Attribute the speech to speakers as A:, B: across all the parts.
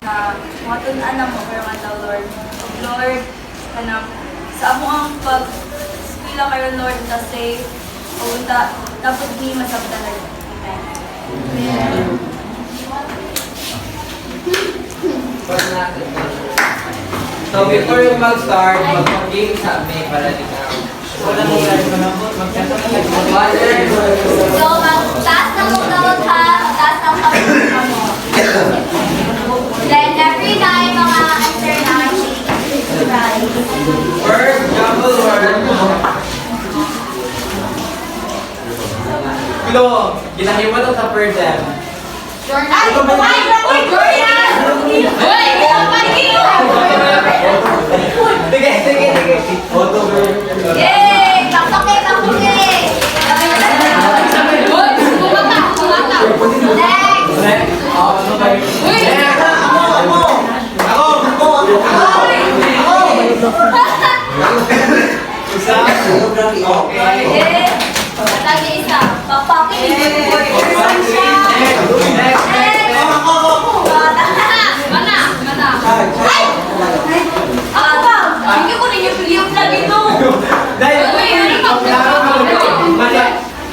A: na matunan na mo pero man daw Lord. Lord, kanang sa amo ang pag-eskwela kayo Lord ta safe o ta dapat ni masabtan na. Amen.
B: So before you mag-start, mag-game sa may para di ka. Wala mo lang mo na po.
A: So, taas na mo daw ha. Taas na mo. Then, every night, mga answer na
B: First, double word. Kilo, ginahiwa to sa per dem.
A: Jordan! Oy, Jordan! Hoy,
B: Sige.
A: Yay! Taktoke! Hoy, kumata! Next! Okay. Matagi isa. Papakin. Mana? Ay! Hindi ko ninyo piliyong lagi ito.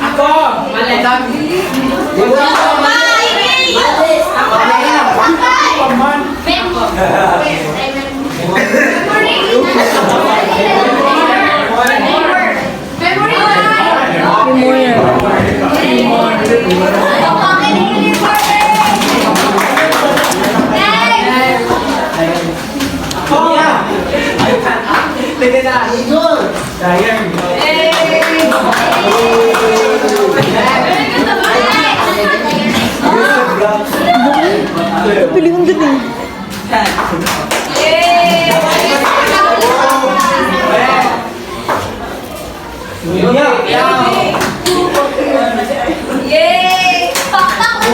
B: Ako! Maletang!
C: Pilih ang galing.
A: Yay! Pakpak mo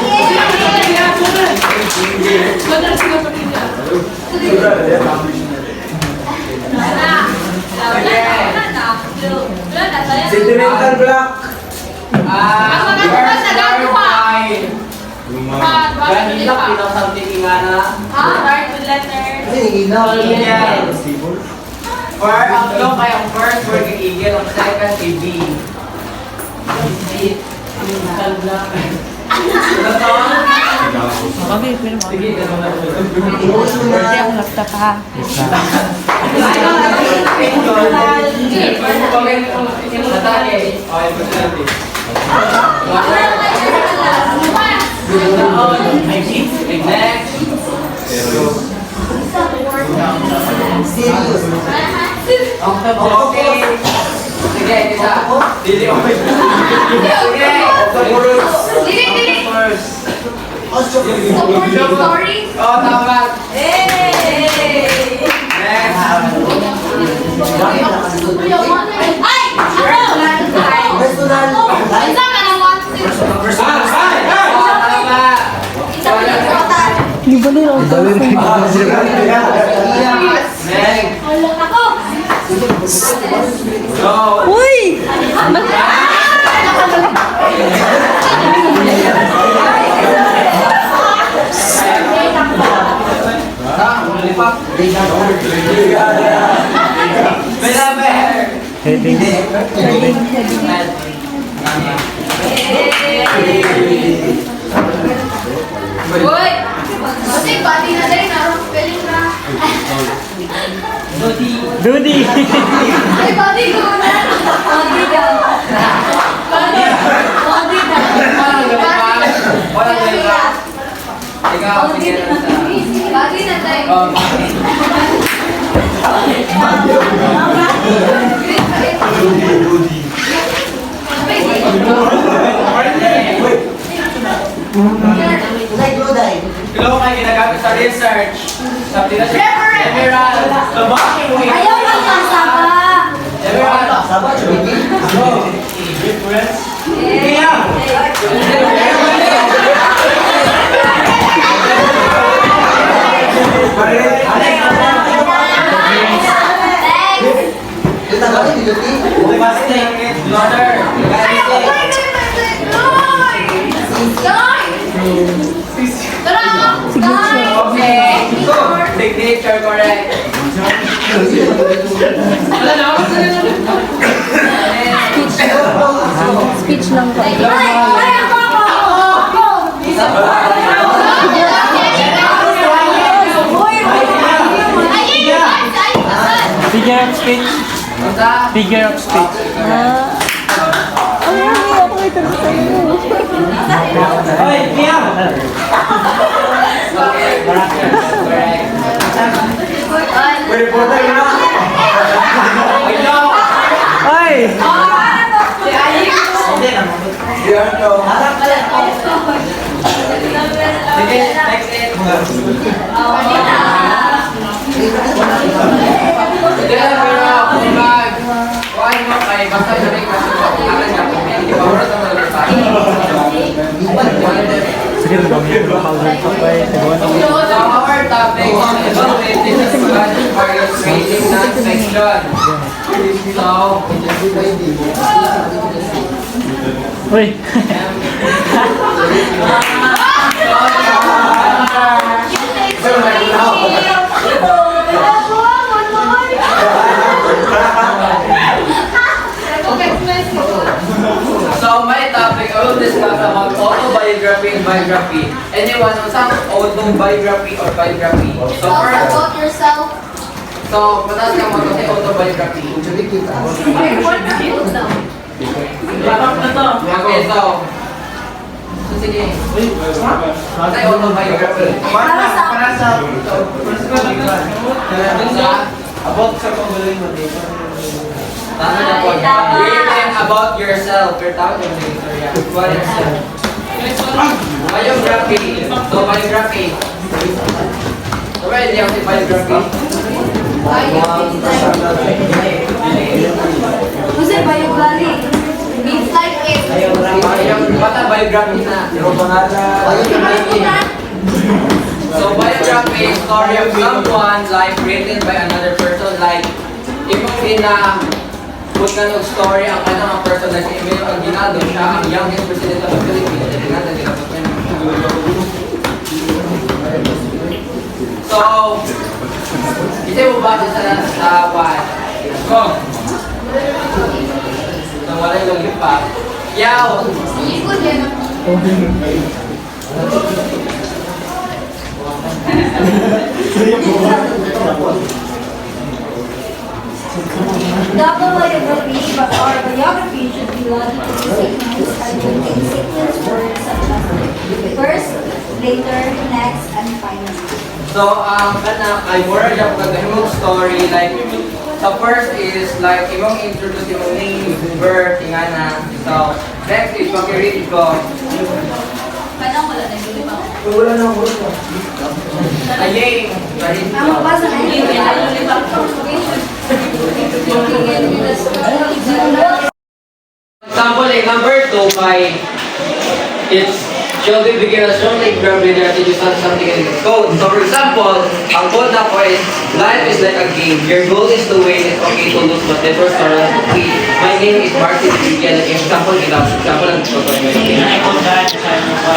B: Sentimental block. Ganila pinasabting ingana.
A: Start with letters.
B: For ang lo kay ang first word kay Igel, ang second kay B. Sentimental block.
C: Sabi, pero mo.
B: Sige,
C: Hindi ako laptop ha.
B: Sige, isa. Dili. Sige.
A: Dili. Story.
B: Oh, tama. Next.
A: Ay! Ano? Isa ka ng one, two.
B: Tama.
A: Isa ka ng total.
C: Libali lang ito.
B: Next.
A: Ako!
B: Go.
C: Uy!
A: Uy! Kasi bati na din, narong spelling na.
C: Dudi!
A: Ay, bati ko na. Bati daw. Bati daw.
B: Walang ganda. Ikaw, sige na sa...
A: Bati na tayo.
B: Kilo kayo ginagamit sa research. Sa Emerald.
A: Ayaw lang ang saba. Tara! Guys!
B: Signature, correct. Wala na ako.
C: Speech lang po. Figure of speech. Figure of speech.
B: Hoy, Mia! Correct. Pwede po tayo na.
C: Ay!
B: Sige, next it. Hindi lang, pero kung kuhain mo kay basta yung may kasi sa pangalan niya, kung hindi ba oras naman nag-reply.
C: Sige, magawin ko pa ulit pa pa eh.
B: So, our topic is evaluating the Spanish various grading non-section. So,
C: Uy!
B: So my topic, I will discuss about autobiography and biography. Anyone who some autobiography or biography. So first,
D: About yourself.
B: so mataas ka mo kasi autobiography. Okay, so sige. Ano yung autobiography?
D: Para sa
B: About sa paggaling mo dito. Tama na po. Written about yourself. Your tawag yung istorya. What yourself? Biography. So, biography. So, hindi ako si biography.
D: Who's it biography? Means like it.
B: Bata biography na. So, biography is story of someone's life written by another person. Like, imong put ka ng story ang kanang person na si Emilio Aguinaldo, siya ang youngest president of the Philippines. So, isa mo ba sa what? So, wala yung lipa. Yaw!
D: Ikot yan. The autobiography or biography should be logically sequenced and contain sequence words such as first, later, next, and finally.
B: So, kay mura yung kagahimong story, like, the first is, like, imong introduce yung name, birth, ingana. So, next is, pag-read ko,
D: Kanang wala na yung lima.
B: ayay, read
D: Ang
B: ko.
D: mabasa na yung lima.
B: Example, like, number 2, by, it's, shall be begin as strongly grabbing their to something in the code. So, for example, ang code na po is, life is like a game. Your goal is to win, it's okay to lose, but never start to win. My name is Martin Bigyan. Example, example lang ito.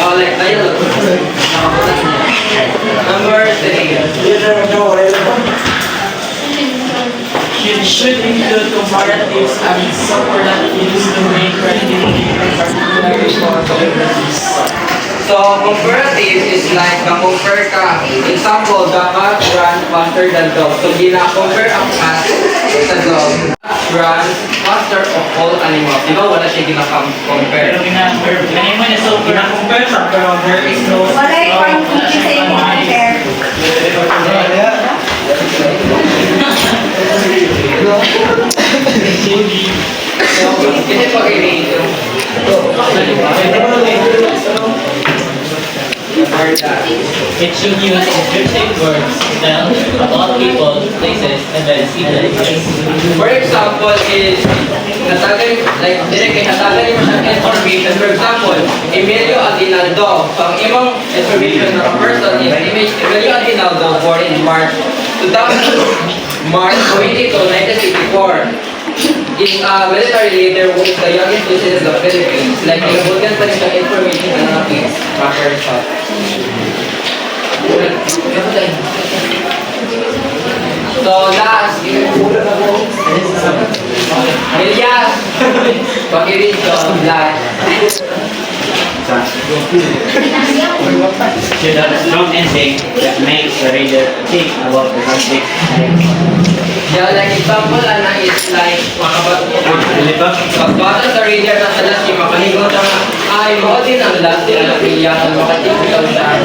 B: Oh, like, tayo lang. Number 3.
E: It should include comparatives and superlatives to make credibility for particular responsibilities.
B: So, comparative is like, compare ka. Example, the cat run faster than dog. So, gina-compare ang cat sa dog. Run faster of all animals. Di ba wala siya gina-compare?
E: Pero ganyan mo na so compare sa pero there is no
D: Wala yung parang cookies sa yung compare.
B: Kasi pag-i-rate
F: It should use descriptive words, tell about people, places, and then events.
B: For example, is natagal, like, direct natagal mo siya information. For example, Emilio Aguinaldo. So, ang imong information ng person is Emilio Aguinaldo, born in March 22, 1984. Is a military leader who is the youngest president of the Philippines. Like, nagabulgan pa rin sa information na natin. Tracker shot. So last, Elias, pakirin ko last.
F: Should have a strong ending that makes the reader think about the subject.
B: Yeah, like example, is like, pagbata sa reader na sa last, makahingot ang ay, mo din ang last, ang pilihan, makatigil sa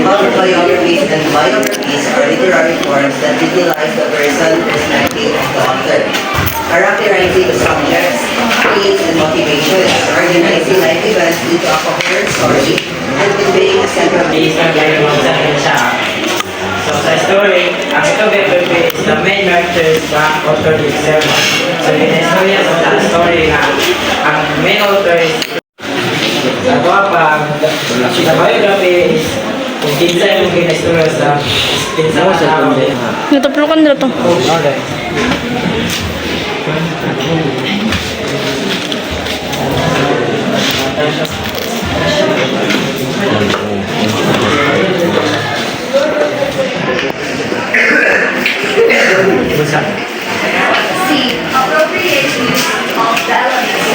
G: Autobiographies and biographies are literary forms that utilize the perspective of the author. Characterizing subjects, themes, and motivations, organizing life events into a coherent story, and conveying a central
E: So sa story, ang autobiography is the main narrative sa author himself. So in-istorya sa story nga ang main author is ako pa, the biography is kung kinsa yung in-istorya sa kinsa sa tao.
H: Nataplokan na to.
E: Okay.
A: C. Appropriate use of the elements.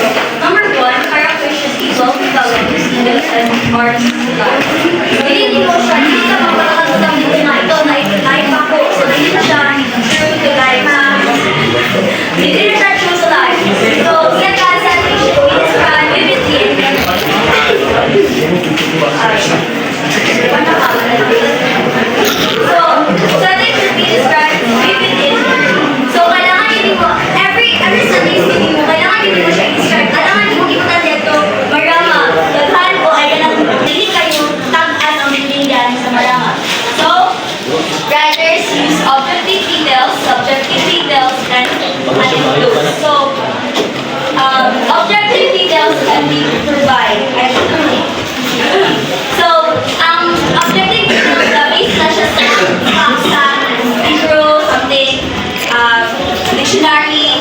A: Number 1, characters should be well developed, students, and artists alike. Hindi mo siya, hindi ka mapalakagutang dito na ito na life ako. So, hindi na siya true to life. Hindi na siya true to life. So, yan ka sa should be described vividly and so, setting should be described vividly. So, kailangan hindi mo, every Sunday meeting mo, kailangan hindi mo siya i-describe. Kailangan hindi mo ikutan dito, marama, daghan o ay ganang hindi kayo tag-an ang bilindihan sa marama. So, writers use objective details, subjective details, and anecdotes. So, objective details can be provided. So, objective details na based na siya sa intro, something, dictionary.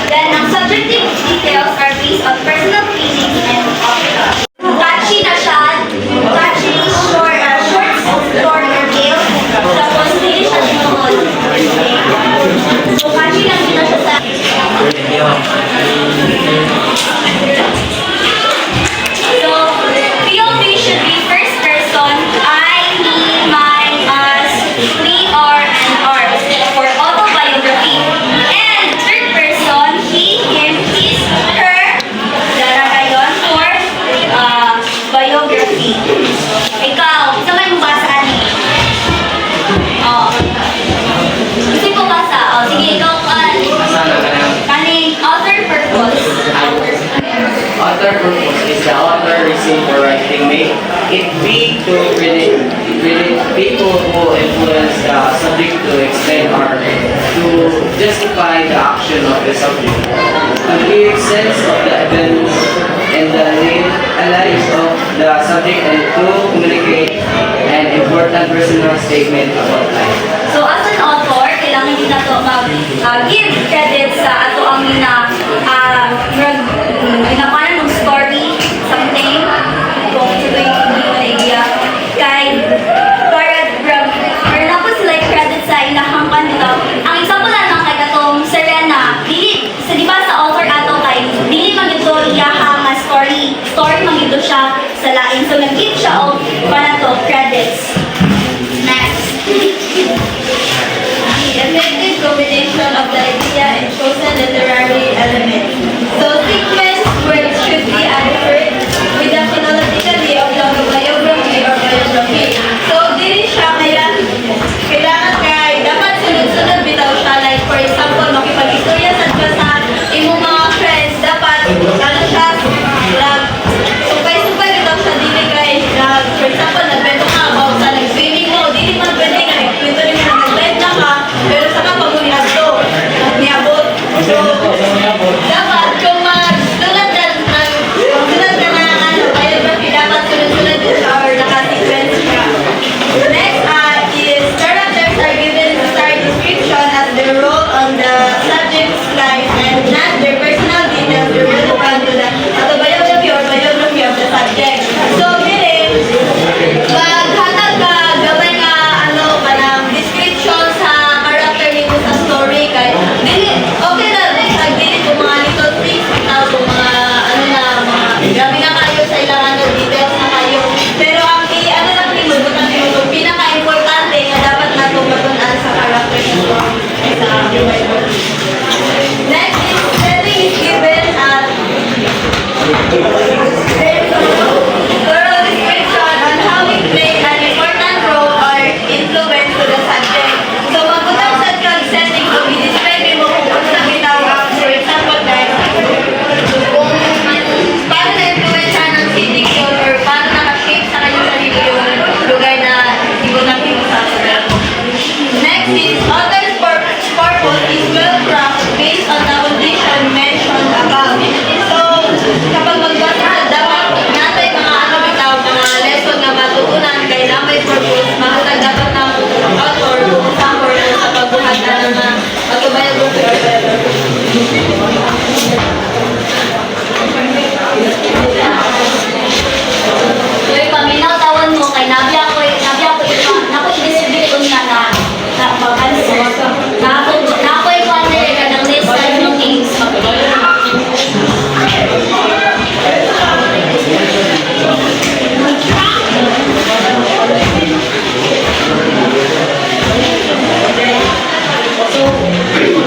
A: Then, ang subjective details are based on personal feelings and opinions. Catchy na siya, catchy, short story or tale. Tapos, hindi siya sinunod. So, catchy lang din na siya sa So, POV should be first person, I, me, mine, us, we are, and ours for autobiography. And third person, he, him, his, her, daragayon for biography. Ikaw, isa man yung basa ni? Gusto ko basa. Sige, ikaw kaning author purpose.
B: Author purpose is the author reason for writing may it be to relate people who influence the subject to explain or to justify the action of the subject, to give sense of the events and the lives of the subject, and to communicate an important personal statement about life.
A: So as an author, kailangan din nato mag-give credit sa ato ang ginapanan ng story, something, kung ito yung idea. Kay, para po sila yung credit sa inahangkan dito. Ang example na kay katong Serena, di ba sa author ato kay, dili man ito iyaha nga story man ito siya sa lain. So nag-give siya o para to credits. Next. Effective combination of the idea and chosen literary element. So, sequence words should be adequate with the chronologically of the biography or biography. So, dili siya kailangan kay dapat sunod-sunod bitaw siya. Like, for example, makipag-istorya sa imong mga friends, dapat ano siya, supay-supay bitaw siya, dili kay, for example, nagbento ka about sa nag-swimming mo, dili man pwede ka, nagkwento rin na nagbenta ka, pero saka pag-ulihan to, niabot. So,
D: Thorough description on how it played an important role or influence to the subject. So, magbutang sa drug setting kung i-describe mo kung unsa gitawag. For example, guys, kung paano na-influensya ng city yun or paano nakashape sa kanyang sarili yung lugar na ibutangin mo sa subject. Next is author's purpose is well crafted based on the condition mentioned above. So, kapag magbasa ka, dapat natay mga ano bitaw, mga lesson na matutunan kay na may purpose, mahutag dapat ng author kung saan sa pagbuhat na ng matubayag kong Uy, paminaw tawan mo kay nabi ako i-distribute ko na pagkanso. Na ako i-partner ka ng list ng things. So,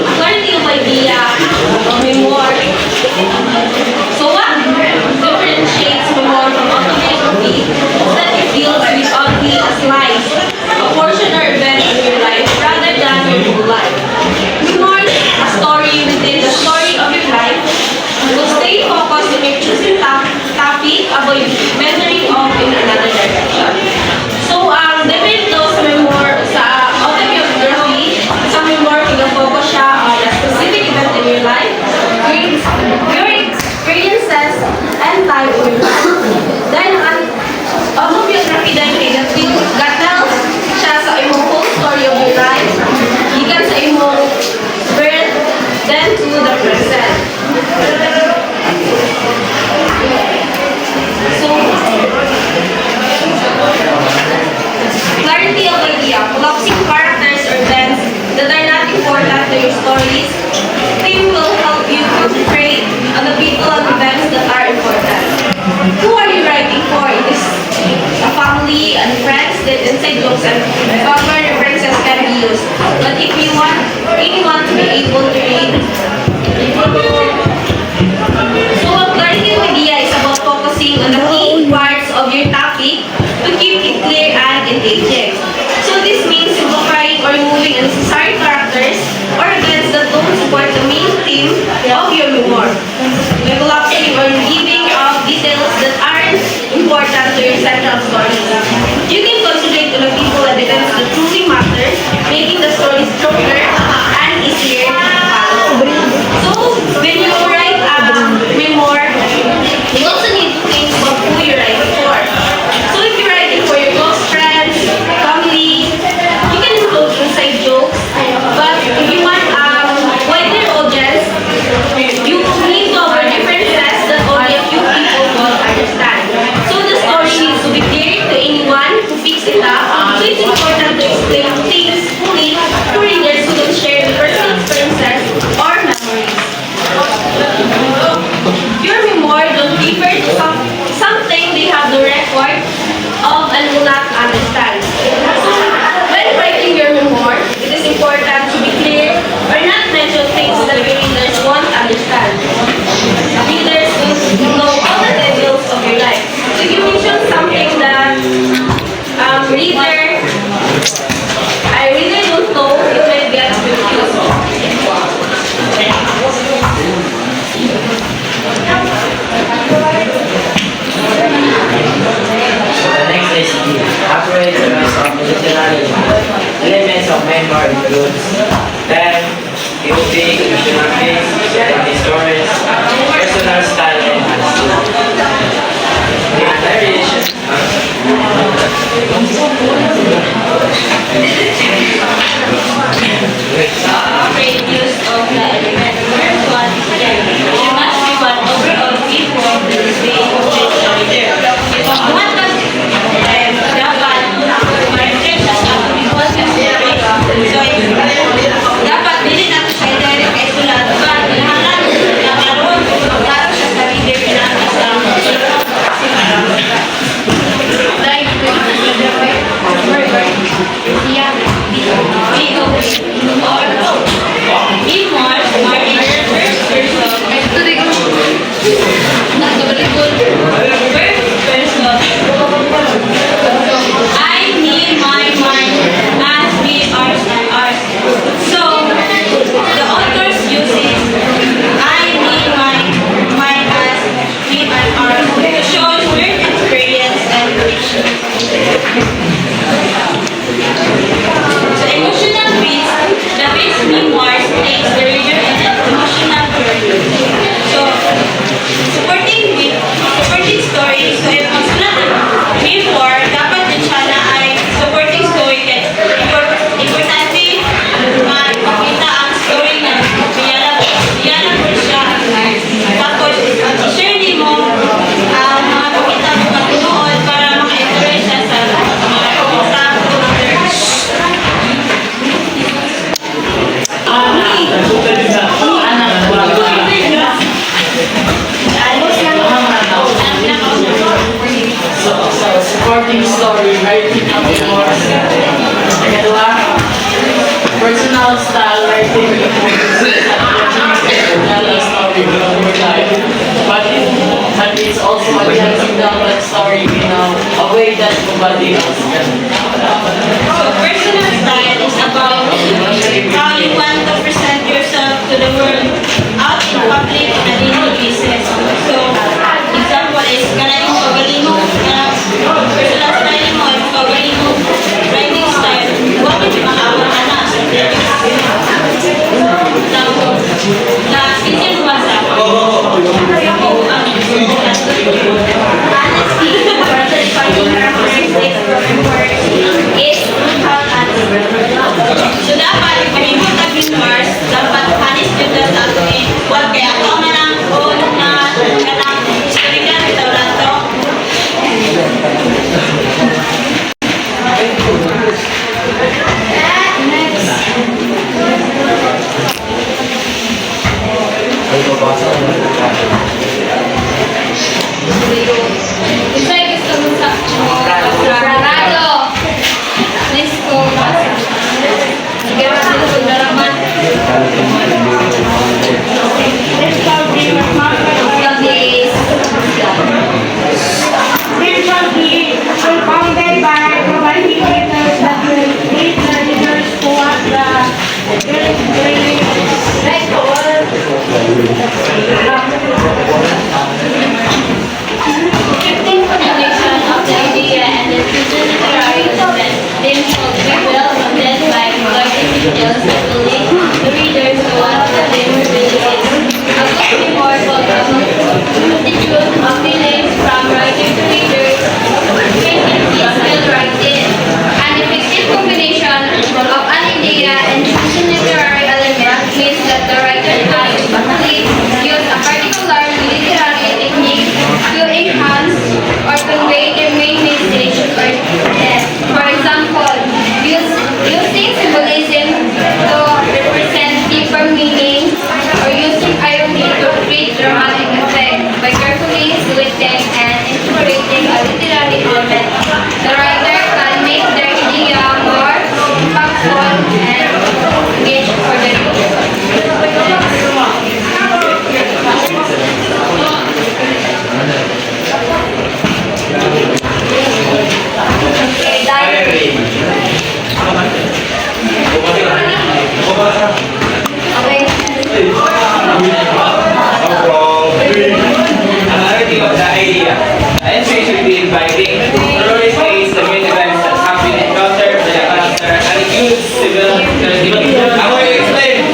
D: according to yung idea of memoir, so what differentiates memoir from autobiography is that it deals with only a slice, a portion or event in your life rather than your whole life. Memoir is a story within the story of your life. Will stay focused on your choosing topic, avoid measuring off in another direction. So, different to sa memoir, sa autobiography, sa memoir, pinag-focus siya on a specific event in your life, your experiences, and time in your life. Then, ang autobiography then gatel siya sa imong whole story of your life, gikan sa imong birth, then to the present. So, clarity of idea, collapsing characters or events that are not important to your stories. Theme will help you concentrate on the people and events that are important. Who are you writing for? It is a family and friends that inside jokes and common references can be used. But if you really want to be able to read, so a clarity of idea is about focusing on the key parts of your topic to keep it clear and engaging. So this means simplifying or removing unnecessary characters or events that don't support the main theme of your memoir. By collapsing or giving of details that aren't important to your central story. You can concentrate on the people and events that truly matter, making the story stronger and easier to follow. So when you write a memoir, you also need to think about who you're writing for. So if you're writing for your close friends, family, you can include inside jokes. But if you want a wider audience, you need to cover differences that only a few people will understand. So the story needs to be clear to anyone who picks it up. So it's important to explain things fully to readers who can share the personal experiences or memories. Your memoir don't refer to something they have the record of and will not understand. So, when writing your memoir, it is important to be clear or not mention things that your readers won't understand. Readers will know all the details of your life. So if you mention something that I really don't know, it might get confused.
E: The next is the operations of literary elements of memoir includes time, beauty, emotional things, sharing stories, personal style, and narration.
D: Great use of the element. First one is there. There must be one overall theme for the display of this story. What does dapat ma-refresh ang people consideration. So,
I: shows learned experience and richness. So emotional beats, the base memoirs takes the reader in an emotional journey. So supporting story, so if magsulat memoir, dapat din siya na ay supporting story kaya importante makita ang story na biyala po siya. Tapos, share din mo ang mga pakita mo patunood para maka-interest siya sa
C: Supporting story, writing a memoir. Kedua, personal style writing a tell a story from your life. But it's also attempting to tell that story in a way that nobody else can.
I: So, personal style is about how you want to present yourself to the world out in public and in business. So, example is, kanang yung pagaling mo, personal style mo, yung pagaling mo, writing style, bakit makaawa ka na sa na speaking basa. Honestly, the department represents is how so dapat, kami mo tag-memoirs, dapat honest yun na sa atin. Huwag kaya ako manang na kanang historical restaurant to.
D: Isa'y gusto mo sa Rado. Let's go. Sige, Rado, sundaraman. Let's go,
J: Spiritual being founded by providing leaders that will lead the leaders toward the great
I: Fifteen combination of the idea and the future literary event themselves be well funded by regarding details that will lead the readers to what the labor really is. A good memoir will constitute of feelings from writer to reader, making this well written.
D: An effective combination of an idea and fusion literary element means that the writer can effectively use a particular literary technique to enhance or convey their main message or text. For example, using symbolism to represent deeper meaning or using irony to create dramatic effect by carefully selecting and incorporating a literary element. The writer can make their idea more impactful and engaging for the reader. Okay, diary.
E: Another thing of the idea, the entry should be inviting. Thoroughly states the main events that have been encountered by the character and includes civil activity. I'm going to explain.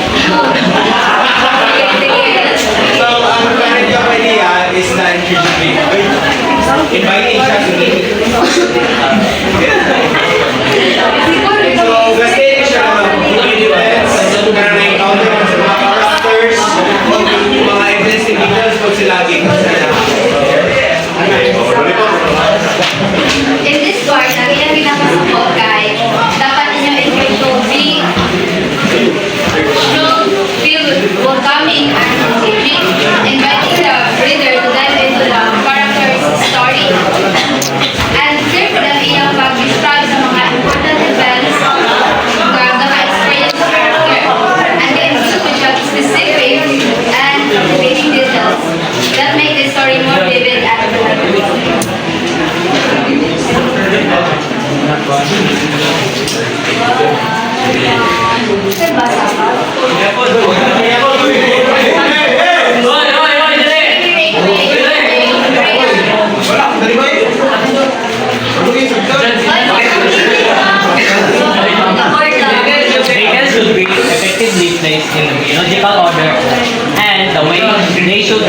E: So, ang clarity of idea is the entry should be inviting siya to meet. So, gastin siya ng main events, na na-encounter sa mga characters, mga events and details kung sila
D: In this part, ang ilang pinakasupport kay dapat inyong intro be strong, feel welcoming and engaging, inviting the reader to dive into the character's story and careful ang iyang pag-describe sa mga important events na naka-experience sa character and the include with the specific and motivating details that make the story more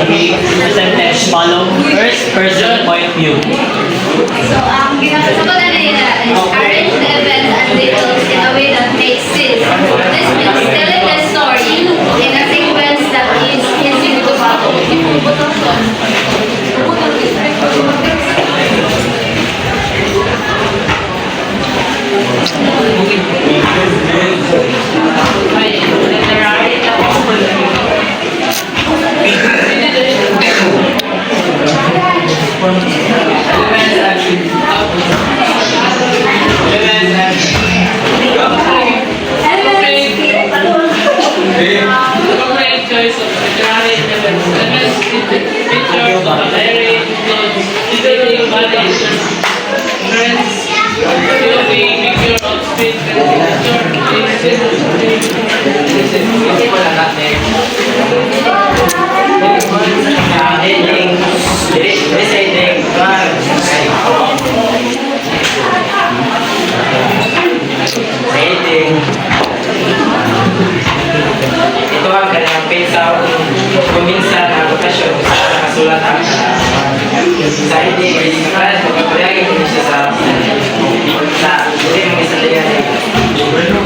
F: the percentage follow first person point of view.
I: So, ginagawa nila is arrange the events and details in a way that makes sense. This means telling the story in a sequence that is easy to follow.
C: May literary
J: Appropriate choice of literary elements. Elements pictures of a diary includes detailing variations, trends, clothing, picture of street,
E: Ending, reciting, ending. Ito ang kanyang pensa kung minsan ang okasyon sa nakasulat ang sa ending ay kapag pagpapayagin ko siya sa hindi mo isa tingnan